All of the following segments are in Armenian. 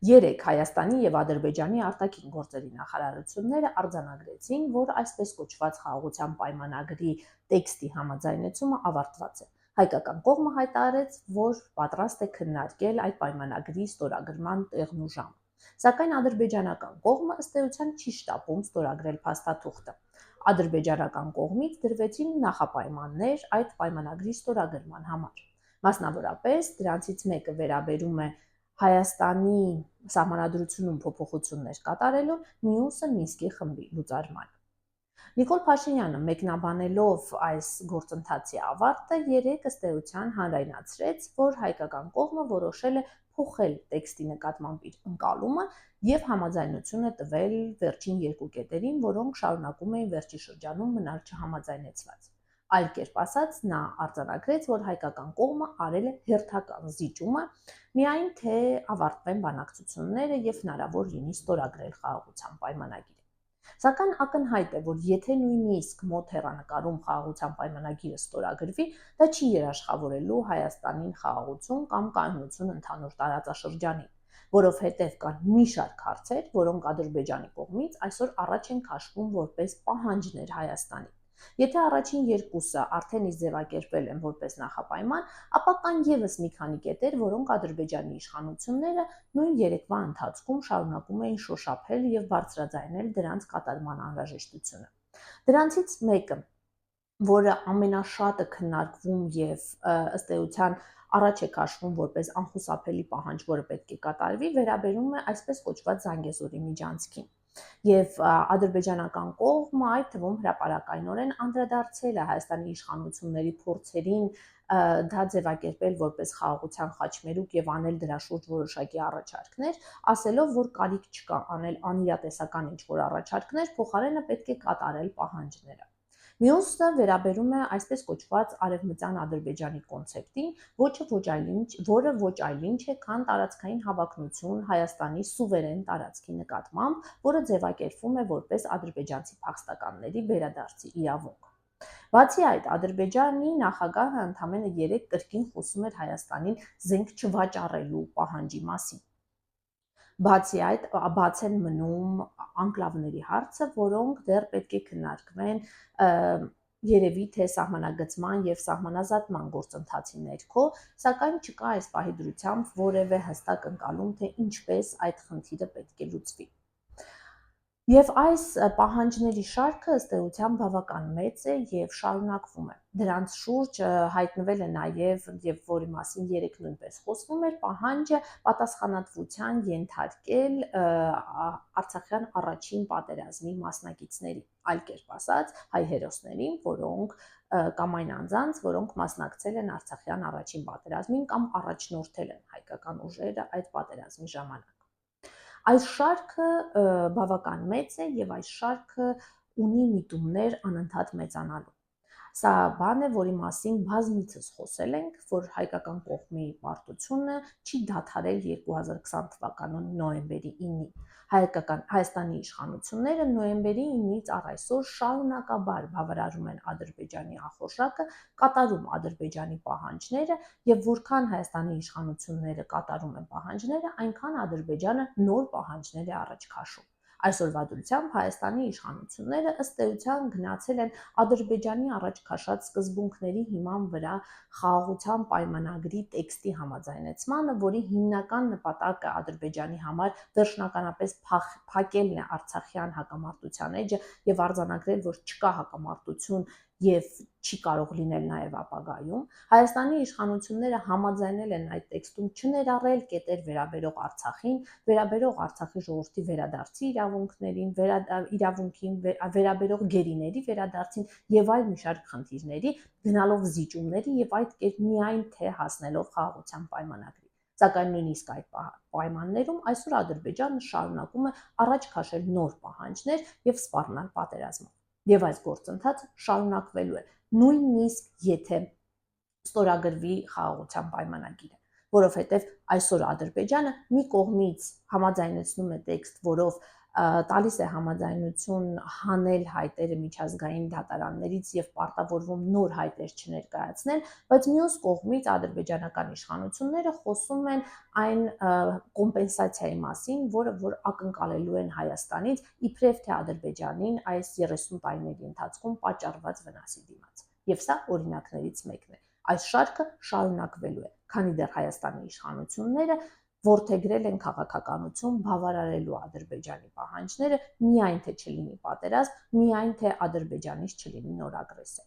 Երեկ Հայաստանի եւ Ադրբեջանի արտաքին գործերի նախարարությունները արձանագրեցին, որ այսպես կոչված խաղաղության պայմանագրի տեքստի համաձայնեցումը ավարտված է։ Հայկական կողմը հայտարարեց, որ պատրաստ է քննարկել այդ պայմանագրի ստորագրման տեղն ու ժամը։ Սակայն ադրբեջանական կողմը ըստ էության չի շտապում ստորագրել փաստաթուղթը։ Ադրբեջանական կողմից դրվեցին նախապայմաններ այդ պայմանագրի ստորագրման համար։ Մասնավորապես, դրանցից մեկը վերաբերում է Հայաստանի սահմանադրությունում փոփոխություններ կատարելու, մյուսը Մինսկի խմբի լուծարմանը։ Նիկոլ Փաշինյանը մեկնաբանելով այս գործընթացի ավարտը երեկ ըստ էության հանրայնացրեց, որ հայկական կողմը որոշել է փոխել տեքստի նկատմամբ իր ընկալումը եւ համաձայնություն է տվել վերջին երկու կետերին, որոնք շարունակում էին վերջի շրջանում մնալ չհամաձայնեցված։ Այլ կերպ ասած, նա արձանագրեց, որ հայկական կողմը արել է հերթական զիջումը, միայն թե ավարտվեն բանակցությունները եւ հնարավոր լինի ստորագրել խաղաղության պայմանագիրը։ Սակայն ակնհայտ է, որ եթե նույնիսկ մոտ հեռանկարում խաղաղության պայմանագիրը ստորագրվի, դա չի երաշխավորելու Հայաստանին խաղաղություն կամ կայունություն ընդհանուր տարածաշրջանին, որովհետև կան մի շարք հարցեր, որոնք Ադրբեջանի կողմից այսօր առաջ են քաշվում որպես պահանջներ Հայաստանի։ Եթե առաջին երկուսը արդեն իսկ ձևակերպել են որպես նախապայման, ապա կան եւս մի քանի կետեր, որոնք Ադրբեջանի իշխանությունները նույն երեկվա ընթացքում շարունակում էին շոշափել եւ բարձրաձայնել դրանց կատարման անհրաժեշտությունը։ Դրանցից մեկը, որը ամենաշատը քննարկվում եւ ըստ էության առաջ է քաշվում որպես անխուսափելի պահանջ, որը պետք է կատարվի, վերաբերում է այսպես կոչված Զանգեզուրի միջանցքին։ Եվ ադրբեջանական կողմը այդ թվում հրապարակայնորեն անդրադարձել է Հայաստանի իշխանությունների փորձերին դա ձևակերպել որպես խաղաղության խաչմերուկ եւ անել դրա շուրջ որոշակի առաջարկներ, ասելով, որ կարիք չկա անել անիրատեսական ինչ-որ առաջարկներ, փոխարենը պետք է կատարել պահանջները։ Մյուսը վերաբերում է այսպես կոչված արևմտյան Ադրբեջանի կոնցեպտին, որը ոչ այլ ինչ է, քան տարածքային հավակնություն Հայաստանի սուվերեն տարածքի նկատմամբ, որը ձևակերպվում է որպես ադրբեջանցի փախստականների վերադարձի իրավունք։ Բացի այդ, Ադրբեջանի նախագահը ընդամենը 3 կրկին խոսում էր Հայաստանին զենք չվաճառելու պահանջի մասին։ Բացի այդ, բաց են մնում անկլավների հարցը, որոնք դեռ պետք է քննարկվեն երևի թե սահմանագծման եւ սահմանազատման գործընթացի ներքո, սակայն չկա այս պահի դրությամբ որևէ հստակ ընկալում, թե ինչպես այդ խնդիրը պետք է լուծվի։ Եվ այս պահանջների շարքը ըստ էության բավական մեծ է եւ շարունակվում է։ Դրանց շուրջ հայտնվել է նաեւ եւ որի մասին երեք նույնպես խոսվում էր պահանջը պատասխանատվության ենթարկել Արցախյան առաջին պատերազմի մասնակիցների, այլ կերպ ասած, հայ հերոսներին, որոնք կամ այն անձանց, որոնք մասնակցել են Արցախյան առաջին պատերազմին կամ առաջնորդել են հայկական ուժերը այդ պատերազմի ժամանակ։ Այս շարքը բավական մեծ է եւ այս շարքը ունի միտումներ անընդհատ մեծանալու։ Սա բան է, որի մասին բազմիցս խոսել ենք, որ հայկական կողմի պարտությունը չի դադարել 2020 թվականի նոյեմբերի 9-ին։ Հայաստանի իշխանությունները նոյեմբերի 9-ից առ այսօր շարունակաբար բավարարում են Ադրբեջանի ախորժակը, կատարում Ադրբեջանի պահանջները եւ որքան Հայաստանի իշխանությունները կատարում են պահանջները, այնքան Ադրբեջանը նոր պահանջներ է առաջ քաշում։ Այսօրվա դրությամբ Հայաստանի իշխանությունները ըստ էության գնացել են Ադրբեջանի առաջ քաշած սկզբունքների հիման վրա խաղաղության պայմանագրի տեքստի համաձայնեցմանը, որի հիմնական նպատակը Ադրբեջանի համար վերջնականապես փակելն է Արցախյան հակամարտության էջը եւ արձանագրել, որ չկա հակամարտություն եւ չի կարող լինել նաեւ ապագայում։ Հայաստանի իշխանությունները համաձայնել են այդ տեքստում չներառել կետեր վերաբերող Արցախին, վերաբերող Արցախի ժողովրդի վերադարձի իրավունքին, վերաբերող գերիների վերադարձին եւ այլ մի շարք խնդիրների, գնալով զիջումների եւ այդ կերպ միայն թե հասնելով խաղաղության պայմանագրի։ Սակայն նույնիսկ այդ պայմաններում այսօր Ադրբեջանը շարունակում է առաջ քաշել նոր պահանջներ եւ սպառնալ պատերազմով։ Եվ այս գործընթացը շարունակվելու է, նույնիսկ եթե ստորագրվի խաղաղության պայմանագիրը, որովհետև այսօր Ադրբեջանը մի կողմից համաձայնեցնում է տեքստ, որով տալիս է համաձայնություն հանել հայտերը միջազգային դատարաններից եւ պարտավորվում նոր հայտեր չներկայացնել, բայց մյուս կողմից ադրբեջանական իշխանությունները խոսում են այն կոմպենսացիայի մասին, որ ակնկալելու են Հայաստանից, իբրև թե Ադրբեջանին այս 30 տարիների ընթացքում պատճառված վնասի դիմաց։ Եվ սա օրինակներից մեկն է։ Այս շարքը շարունակվելու է, քանի դեռ Հայաստանի իշխանությունները որդեգրել են քաղաքականություն բավարարելու Ադրբեջանի պահանջները, միայն թե չլինի պատերազմ, միայն թե Ադրբեջանից չլինի նոր ագրեսիա։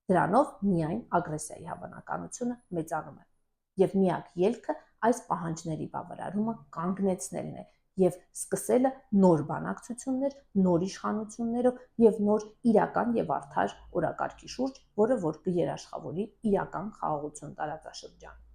Դրանով միայն ագրեսիայի հավանականությունը մեծանում է։ Եվ միակ ելքը այս պահանջների բավարարումը կանգնեցնելն է եւ սկսելը նոր բանակցություններ, նոր իշխանություններով եւ նոր իրական եւ արդար օրակարգի շուրջ, որը որ կերաշխավորի իրական խաղաղություն տարածաշրջանում։